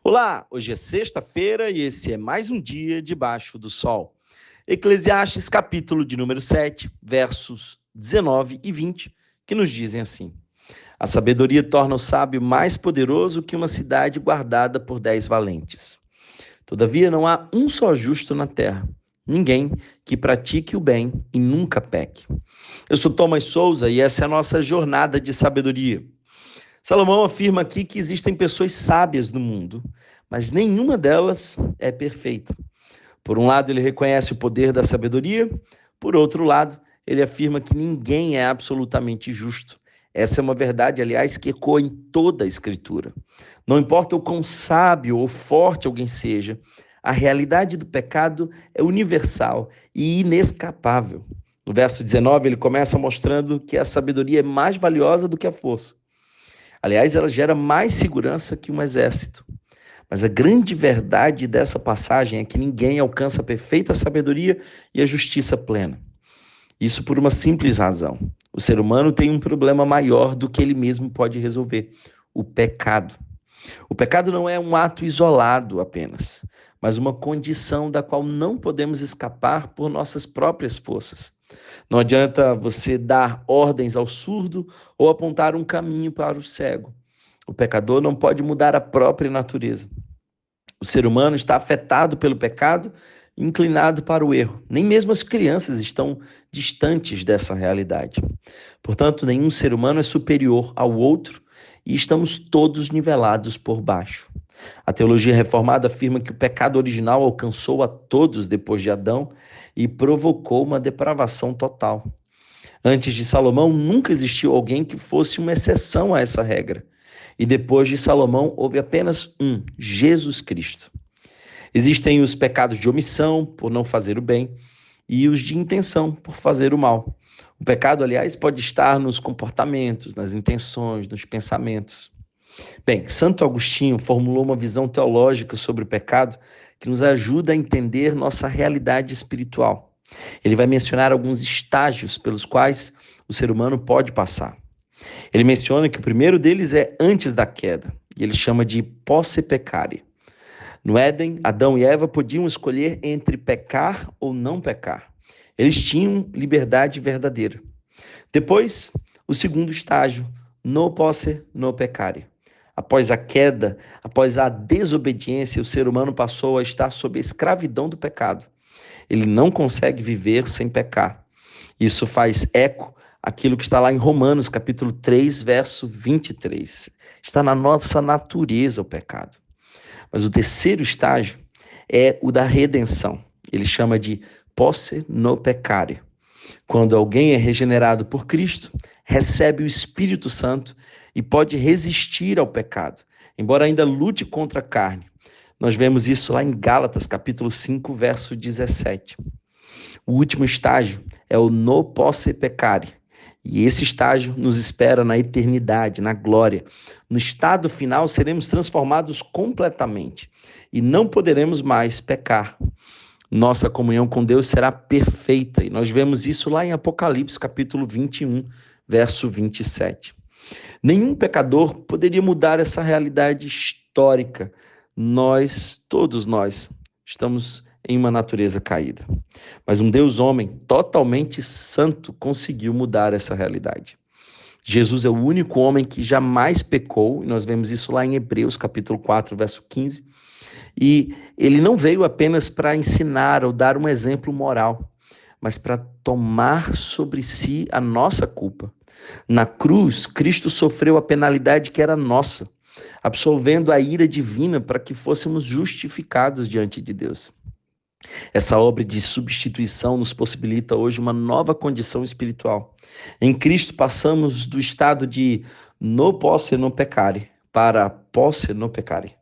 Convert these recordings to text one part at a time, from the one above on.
Olá, hoje é sexta-feira e esse é mais um dia debaixo do sol. Eclesiastes capítulo de número 7, versos 19 e 20, que nos dizem assim: A sabedoria torna o sábio mais poderoso que uma cidade guardada por 10 valentes. Todavia não há um só justo na terra, ninguém que pratique o bem e nunca peque. Eu sou Thomas Souza e essa é a nossa jornada de sabedoria. Salomão afirma aqui que existem pessoas sábias no mundo, mas nenhuma delas é perfeita. Por um lado, ele reconhece o poder da sabedoria, por outro lado, ele afirma que ninguém é absolutamente justo. Essa é uma verdade, aliás, que ecoa em toda a Escritura. Não importa o quão sábio ou forte alguém seja, a realidade do pecado é universal e inescapável. No verso 19, ele começa mostrando que a sabedoria é mais valiosa do que a força. Aliás, ela gera mais segurança que um exército. Mas a grande verdade dessa passagem é que ninguém alcança a perfeita sabedoria e a justiça plena. Isso por uma simples razão. O ser humano tem um problema maior do que ele mesmo pode resolver: o pecado. O pecado não é um ato isolado apenas, mas uma condição da qual não podemos escapar por nossas próprias forças. Não adianta você dar ordens ao surdo ou apontar um caminho para o cego. O pecador não pode mudar a própria natureza. O ser humano está afetado pelo pecado, inclinado para o erro. Nem mesmo as crianças estão distantes dessa realidade. Portanto, nenhum ser humano é superior ao outro e estamos todos nivelados por baixo. A teologia reformada afirma que o pecado original alcançou a todos depois de Adão e provocou uma depravação total. Antes de Salomão, nunca existiu alguém que fosse uma exceção a essa regra. E depois de Salomão, houve apenas um: Jesus Cristo. Existem os pecados de omissão, por não fazer o bem, e os de intenção, por fazer o mal. O pecado, aliás, pode estar nos comportamentos, nas intenções, nos pensamentos. Bem, Santo Agostinho formulou uma visão teológica sobre o pecado que nos ajuda a entender nossa realidade espiritual. Ele vai mencionar alguns estágios pelos quais o ser humano pode passar. Ele menciona que o primeiro deles é antes da queda, e ele chama de posse peccare. No Éden, Adão e Eva podiam escolher entre pecar ou não pecar. Eles tinham liberdade verdadeira. Depois, o segundo estágio, no posse, no peccare. Após a queda, após a desobediência, o ser humano passou a estar sob a escravidão do pecado. Ele não consegue viver sem pecar. Isso faz eco àquilo que está lá em Romanos, capítulo 3, verso 23. Está na nossa natureza o pecado. Mas o terceiro estágio é o da redenção. Ele chama de posse no peccare. Quando alguém é regenerado por Cristo, recebe o Espírito Santo e pode resistir ao pecado, embora ainda lute contra a carne. Nós vemos isso lá em Gálatas, capítulo 5, verso 17. O último estágio é o no posse peccare. E esse estágio nos espera na eternidade, na glória. No estado final, seremos transformados completamente e não poderemos mais pecar. Nossa comunhão com Deus será perfeita, e nós vemos isso lá em Apocalipse, capítulo 21, verso 27. Nenhum pecador poderia mudar essa realidade histórica. Todos nós, estamos em uma natureza caída. Mas um Deus homem totalmente santo conseguiu mudar essa realidade. Jesus é o único homem que jamais pecou, e nós vemos isso lá em Hebreus, capítulo 4, verso 15. E ele não veio apenas para ensinar ou dar um exemplo moral, mas para tomar sobre si a nossa culpa. Na cruz, Cristo sofreu a penalidade que era nossa, absolvendo a ira divina para que fôssemos justificados diante de Deus. Essa obra de substituição nos possibilita hoje uma nova condição espiritual. Em Cristo passamos do estado de no posse no peccare para posse no peccare.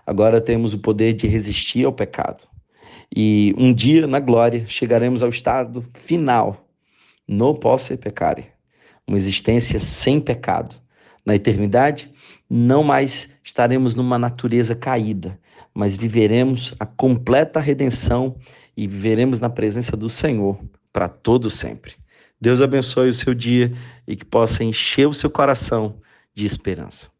Agora temos o poder de resistir ao pecado. E um dia, na glória, chegaremos ao estado final, no posse peccare, uma existência sem pecado. Na eternidade, não mais estaremos numa natureza caída, mas viveremos a completa redenção e viveremos na presença do Senhor para todo sempre. Deus abençoe o seu dia e que possa encher o seu coração de esperança.